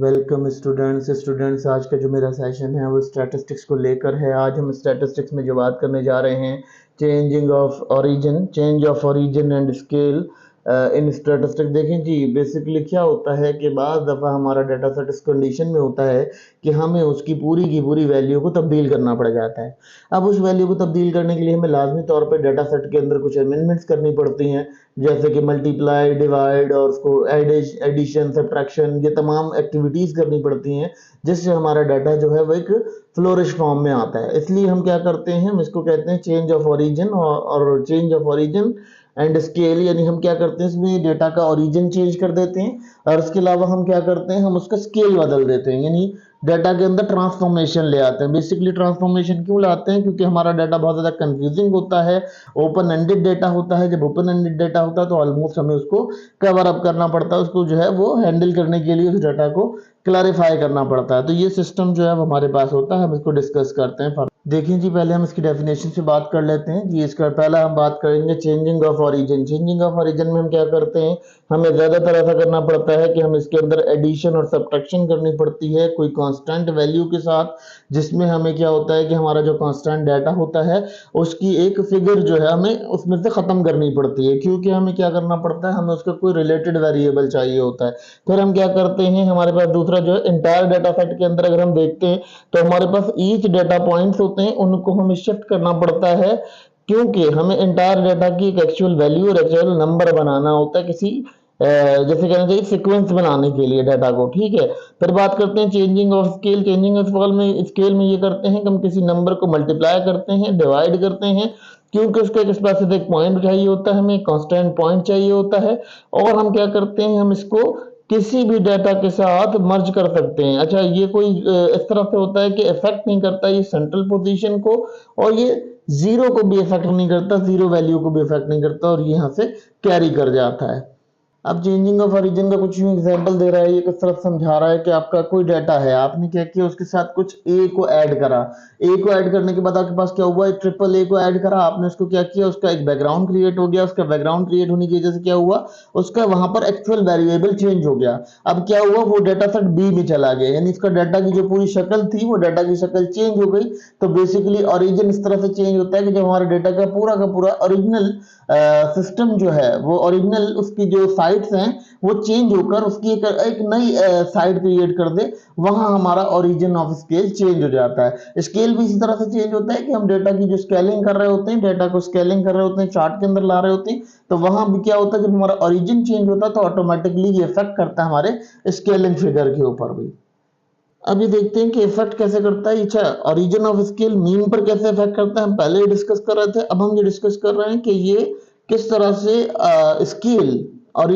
Welcome students आज का जो मेरा सेशन है वो स्टैटिस्टिक्स को लेकर है। आज हम स्टैटिस्टिक्स में जो बात करने जा रहे हैं change of origin and scale in statistics. देखें जी, बेसिकली क्या होता है कि बाज़ दफ़ा हमारा डाटा सेट इस कंडीशन में होता है कि हमें उसकी पूरी की पूरी वैल्यू को तब्दील करना पड़ जाता है। अब उस वैल्यू को तब्दील करने के लिए हमें लाजमी तौर पर डाटा सेट के अंदर कुछ अमेंडमेंट्स करनी पड़ती हैं, जैसे कि मल्टीप्लाई, डिवाइड और उसको एडिशन, सब्ट्रैक्शन, ये तमाम एक्टिविटीज़ करनी पड़ती हैं, जिससे हमारा डाटा जो है वो एक फ्लोरिश फॉर्म में आता है। इसलिए हम क्या करते हैं, हम इसको कहते हैं चेंज ऑफ ओरिजिन और change of origin and scale. यानी हम क्या करते हैं, इसमें डेटा का ओरिजिन चेंज कर देते हैं और इसके अलावा हम क्या करते हैं, हम उसका स्केल बदल देते हैं, यानी डाटा के अंदर ट्रांसफॉर्मेशन ले आते हैं। बेसिकली ट्रांसफॉर्मेशन क्यों लाते हैं, क्योंकि हमारा डाटा बहुत ज़्यादा कंफ्यूजिंग होता है, ओपन एंडेड डाटा होता है। जब ओपन एंडेड डाटा होता है तो ऑलमोस्ट हमें उसको कवर अप करना पड़ता है, उसको जो है वो हैंडल करने के लिए उस डाटा को क्लैरिफाई करना पड़ता है। तो ये सिस्टम जो है वो हमारे पास होता है, हम इसको डिस्कस करते हैं। देखिए जी, पहले हम इसकी डेफिनेशन से बात कर लेते हैं जी। इसका पहला हम बात करेंगे changing of origin. Changing of origin में हम क्या करते हैं, हमें ज़्यादातर ऐसा करना पड़ता है कि हम इसके अंदर एडिशन और सब्ट्रैक्शन करनी पड़ती है कोई कांस्टेंट वैल्यू के साथ, जिसमें हमें क्या होता है कि हमारा जो कांस्टेंट डाटा होता है उसकी एक फिगर जो है हमें उसमें से ख़त्म करनी पड़ती है, क्योंकि हमें क्या करना पड़ता है, हमें उसका कोई रिलेटेड वेरिएबल चाहिए होता है। फिर हम क्या करते हैं, हमारे पास दूसरा जो है इंटायर डाटा सेट के अंदर अगर हम देखते हैं तो हमारे पास ईच डाटा पॉइंट्स होते हैं, उनको हमें शिफ्ट करना पड़ता है, क्योंकि हमें इंटायर डाटा की एक एक्चुअल वैल्यू और एक्चुअल नंबर बनाना होता है किसी जैसे कहना चाहिए सीक्वेंस बनाने के लिए डाटा को। ठीक है, फिर बात करते हैं changing of scale. Changing of scale में ये करते हैं कि हम किसी नंबर को मल्टीप्लाई करते हैं, डिवाइड करते हैं, क्योंकि उसका एक स्पेसिफिक पॉइंट चाहिए होता है, हमें कांस्टेंट पॉइंट चाहिए होता है। और हम क्या करते हैं, हम इसको किसी भी डाटा के साथ मर्ज कर सकते हैं। अच्छा, ये कोई इस तरह से होता है कि इफेक्ट नहीं करता ये सेंट्रल पोजीशन को, और ये जीरो को भी इफेक्ट नहीं करता, जीरो वैल्यू को भी इफेक्ट नहीं करता, और ये यहाँ से कैरी कर जाता है। अब चेंजिंग ऑफ ओरिजिन का कुछ एग्जांपल दे रहा है, ये किस तरह समझा रहा है कि आपका कोई डाटा है, आपने क्या किया, उसके साथ कुछ ए को ऐड करा। ए को ऐड करने के बाद आपके पास क्या हुआ, एक ट्रिपल ए को ऐड करा, आपने उसको क्या किया, उसका एक बैकग्राउंड क्रिएट हो गया। उसका बैकग्राउंड क्रिएट होने की वजह से क्या हुआ, उसका वहां पर एक्चुअल वेरिएबल चेंज हो गया। अब क्या हुआ, वो डाटा सेट बी में चला गया, यानी इसका डाटा की जो पूरी शक्ल थी वो डाटा की शक्ल चेंज हो गई। तो बेसिकली ओरिजिन इस तरह से चेंज होता है कि जब हमारे डाटा का पूरा ओरिजिनल सिस्टम जो है वो ओरिजिनल उसकी जो साइट्स हैं वो चेंज होकर उसकी एक नई साइट क्रिएट कर दे, वहां हमारा ओरिजिन ऑफ स्केल चेंज हो जाता है। स्केल भी इसी तरह से चेंज होता है कि हम डाटा की जो स्केलिंग कर रहे होते हैं, डाटा को स्केलिंग कर रहे होते हैं, चार्ट के अंदर ला रहे होते हैं, तो वहां भी क्या होता है, जब हमारा ओरिजिन चेंज होता है तो ऑटोमेटिकली ये इफेक्ट करता है हमारे स्केलिंग फिगर के ऊपर भी। अब ये देखते हैं कि इफेक्ट कैसे करता है। अच्छा, ओरिजिन ऑफ स्केल मीन पर कैसे इफेक्ट करता है, हम पहले ही डिस्कस कर रहे थे। अब हम ये डिस्कस कर रहे हैं कि ये किस तरह से स्केल और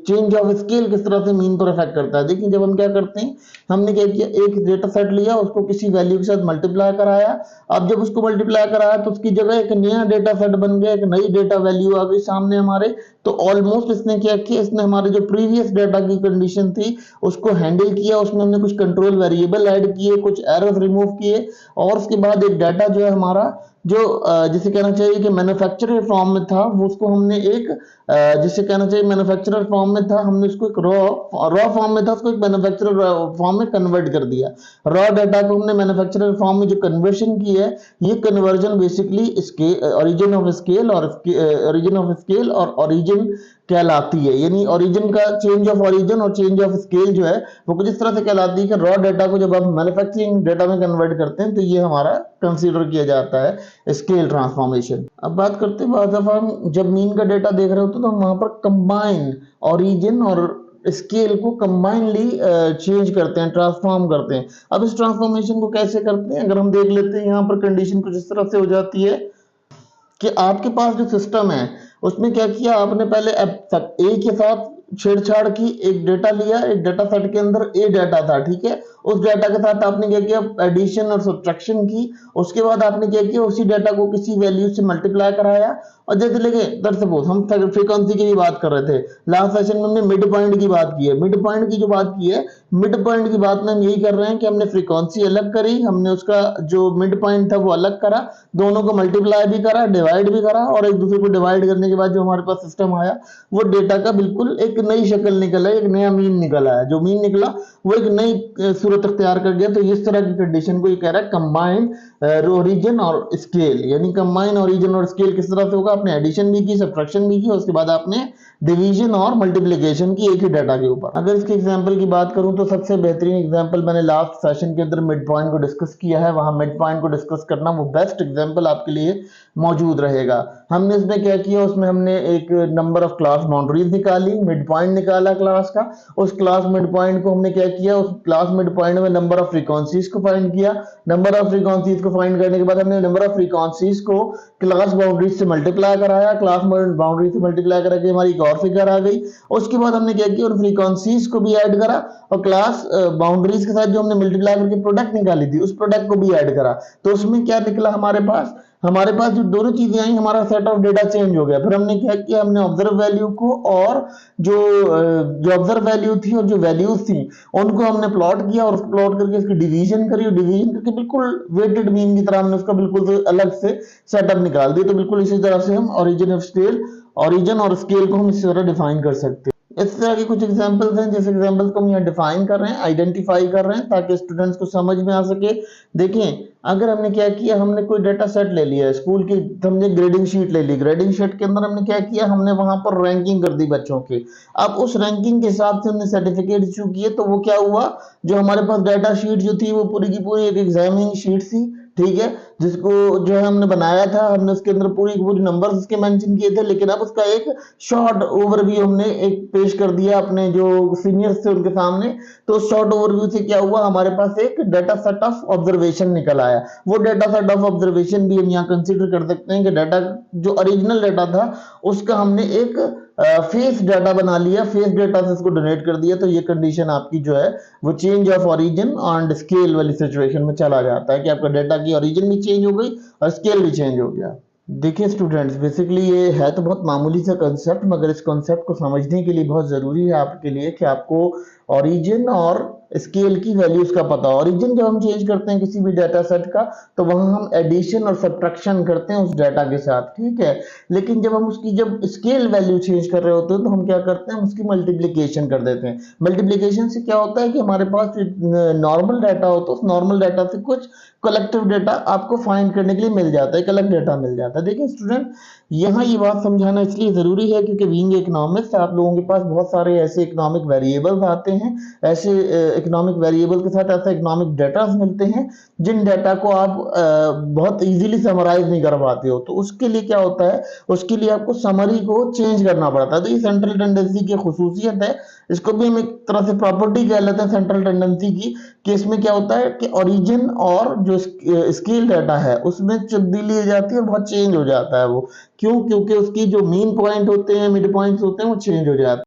चेंज ऑफ स्केल किस तरह से मीन पर इफेक्ट करता है। देखिए, जब हम क्या करते हैं, हमने क्या किया, एक डेटा सेट लिया, उसको किसी वैल्यू के साथ मल्टीप्लाई कराया। अब जब उसको मल्टीप्लाई कराया तो उसकी जगह एक नया डेटा सेट बन गया, एक नई डेटा वैल्यू आ गई सामने हमारे। तो ऑलमोस्ट इसने क्या किया, इसने हमारे जो प्रीवियस डाटा की कंडीशन थी उसको हैंडल किया, उसमें हमने कुछ कंट्रोल वेरिएबल ऐड किए, कुछ एरर्स रिमूव किए, और उसके बाद एक डाटा जो है हमारा जो जिसे कहना चाहिए कि मैन्युफैक्चरर फॉर्म में था, वो उसको हमने एक जिसे कहना चाहिए मैन्युफैक्चरर फॉर्म में था, हमने उसको एक रॉ फॉर्म में था, उसको एक मैन्युफैक्चरर फॉर्म में कन्वर्ट कर दिया। रॉ डाटा को हमने मैन्युफैक्चरर फॉर्म में जो कन्वर्शन की है, ये conversion basically origin of scale और ओरिजिन कहलाती है। यानी ओरिजिन का चेंज ऑफ ओरिजिन और चेंज ऑफ स्केल जो है वो कुछ इस तरह से कहलाती है कि रॉ डाटा को जब हम मैन्युफैक्चरिंग डाटा में कन्वर्ट करते हैं तो ये हमारा कंसीडर किया जाता है स्केल ट्रांसफॉर्मेशन। अब बात करते हैं, बहुत दफा हम जब मीन का डाटा देख रहे होते हैं तो हम वहां पर कंबाइन ओरिजिन और स्केल को कंबाइनली चेंज करते हैं, ट्रांसफॉर्म करते हैं। अब इस ट्रांसफॉर्मेशन को कैसे करते हैं, अगर हम देख लेते हैं, यहाँ पर कंडीशन कुछ इस तरह से हो जाती है कि आपके पास जो सिस्टम है उसमें क्या किया, आपने पहले ए के साथ छेड़छाड़ की, एक डेटा लिया, एक डाटा सेट के अंदर ए डाटा था, ठीक है, उस डाटा के साथ आपने क्या किया, एडिशन और सब्ट्रैक्शन की। उसके बाद आपने क्या किया, उसी डाटा को किसी वैल्यू से मल्टीप्लाई कराया, और जैसे लगे दर सपोज हम फ्रीक्वेंसी की भी बात कर रहे थे, लास्ट सेशन में हमने मिड पॉइंट की बात की है। मिड पॉइंट की जो बात की है, मिड पॉइंट की बात में हम यही कर रहे हैं कि हमने फ्रीक्वेंसी अलग करी, हमने उसका जो मिड पॉइंट था वो अलग करा, दोनों को मल्टीप्लाई भी करा, डिवाइड भी करा, और एक दूसरे को डिवाइड करने के बाद जो हमारे पास सिस्टम आया वो डेटा का बिल्कुल एक नई शक्ल निकल है, एक नया मीन निकल आया। जो मीन निकला वो एक नई सूरत अख्तियार कर गया। तो इस तरह की कंडीशन को ये कह रहा है कंबाइंड ओरिजिन और स्केल, यानी कंबाइन ओरिजिन और स्केल किस तरह से होगा? आपने एडिशन भी की, सब्ट्रैक्शन भी की, उसके बाद आपने डिवीजन और मल्टीप्लिकेशन की एक ही डाटा के ऊपर। अगर इसके एग्जांपल की बात करूं तो सबसे बेहतरीन एग्जांपल मैंने लास्ट सेशन के अंदर मिड पॉइंट को डिस्कस किया है, वहां मिड पॉइंट को डिस्कस करना वो बेस्ट एग्जांपल आपके लिए मौजूद रहेगा। हमने इसमें क्या किया, उसमें हमने एक नंबर ऑफ क्लास बाउंड्रीज निकाली, मिड पॉइंट निकाला क्लास का, उस क्लास मिड पॉइंट को हमने क्या किया, उस क्लास मिड पॉइंट में नंबर ऑफ फ्रीक्वेंसीज को फाइंड किया, नंबर ऑफ फ्रीक्वेंसीज को फाइंड करने के बाद हमने नंबर ऑफ फ्रीक्वेंसीज को क्लास बाउंड्रीज से मल्टीप्लाई कराया, क्लास बाउंड्री से मल्टीप्लाई करा के हमारी एक और फिगर आ गई। उसके बाद हमने क्या किया, उन फ्रीक्वेंसीज को भी ऐड करा और क्लास बाउंड्रीज के साथ जो हमने मल्टीप्लाई करके प्रोडक्ट निकाली थी उस प्रोडक्ट को भी ऐड करा। तो उसमें क्या निकला हमारे पास जो दोनों चीजें आई, हमारा सेट ऑफ डेटा चेंज हो गया। फिर हमने क्या किया, हमने ऑब्जर्व वैल्यू को और जो ऑब्जर्व वैल्यू थी और जो वैल्यूज थी उनको हमने प्लॉट किया, और प्लॉट करके इसकी डिवीजन करी, और डिवीजन करके बिल्कुल वेटेड मीन की तरह हमने उसका बिल्कुल से अलग से सेटअप निकाल दिया। तो बिल्कुल इसी तरह से हम ओरिजिन और स्केल को हम इसी तरह डिफाइन कर सकते हैं। इस तरह के कुछ एग्जांपल्स हैं, जिस एग्जांपल्स को हम यहाँ डिफाइन कर रहे हैं, आइडेंटिफाई कर रहे हैं, ताकि स्टूडेंट्स को समझ में आ सके। देखें, अगर हमने क्या किया, हमने कोई डाटा सेट ले लिया स्कूल की, हमने ग्रेडिंग शीट ले ली, ग्रेडिंग शीट के अंदर हमने क्या किया, हमने वहां पर रैंकिंग कर दी बच्चों की। अब उस रैंकिंग के हिसाब से हमने सर्टिफिकेट इशू किए। तो वो क्या हुआ, जो हमारे पास डाटा शीट जो थी वो पूरी की पूरी एक एग्जामिनिंग शीट थी, ठीक है, जिसको जो है हमने बनाया था, हमने उसके अंदर पूरी पूरी नंबर्स उसके मेंशन किए थे, लेकिन अब उसका एक शॉर्ट ओवरव्यू हमने एक पेश कर दिया अपने जो सीनियर्स थे उनके सामने। तो शॉर्ट ओवरव्यू से क्या हुआ, हमारे पास एक डाटा सेट ऑफ ऑब्जर्वेशन निकल आया। वो डाटा सेट ऑफ ऑब्जर्वेशन भी हम यहाँ कंसीडर कर सकते हैं कि डाटा जो ओरिजिनल डाटा था उसका हमने एक फेस डाटा बना लिया, फेस डाटा से इसको डोनेट कर दिया। तो ये कंडीशन आपकी जो है वो change of origin and scale वाली सिचुएशन में चला जाता है कि आपका डाटा की ओरिजिन भी चेंज हो गई और स्केल भी चेंज हो गया। देखिए स्टूडेंट्स, बेसिकली ये है तो बहुत मामूली सा कंसेप्ट, मगर इस कंसेप्ट को समझने के लिए बहुत ज़रूरी है आपके लिए कि आपको ओरिजिन और स्केल की वैल्यूज का पता हो। ओरिजिन जब हम चेंज करते हैं किसी भी डाटा सेट का, तो वहां हम एडिशन और सब्ट्रैक्शन करते हैं उस डाटा के साथ, ठीक है। लेकिन जब हम उसकी जब स्केल वैल्यू चेंज कर रहे होते हैं तो हम क्या करते हैं, हम उसकी मल्टीप्लिकेशन कर देते हैं। मल्टीप्लिकेशन से क्या होता है कि हमारे पास नॉर्मल डाटा होता है, उस नॉर्मल डाटा से कुछ कलेक्टिव डाटा आपको फाइंड करने के लिए मिल जाता है, एक अलग डाटा मिल जाता है। देखिए स्टूडेंट, यहाँ ये बात समझाना इसलिए जरूरी है क्योंकि बीइंग इकोनॉमिस्ट आप लोगों के पास बहुत सारे ऐसे इकोनॉमिक वेरिएबल्स आते हैं, ऐसे इकोनॉमिक वेरिएबल के साथ ऐसा इकोनॉमिक डाटा मिलते हैं जिन डाटा को आप बहुत इजीली समराइज नहीं कर पाते हो। तो उसके लिए क्या होता है, उसके लिए आपको समरी को चेंज करना पड़ता है। तो ये सेंट्रल टेंडेंसी की खुसूसियत है, इसको भी हम एक तरह से प्रॉपर्टी कह लेते हैं सेंट्रल टेंडेंसी की, कि इसमें क्या होता है कि ओरिजिन और जो स्केल डाटा है उसमें तब्दीली हो जाती है और बहुत चेंज हो जाता है वो। क्यों? क्योंकि उसकी जो मीन पॉइंट होते हैं, मिड पॉइंट्स होते हैं, वो चेंज हो जाते हैं।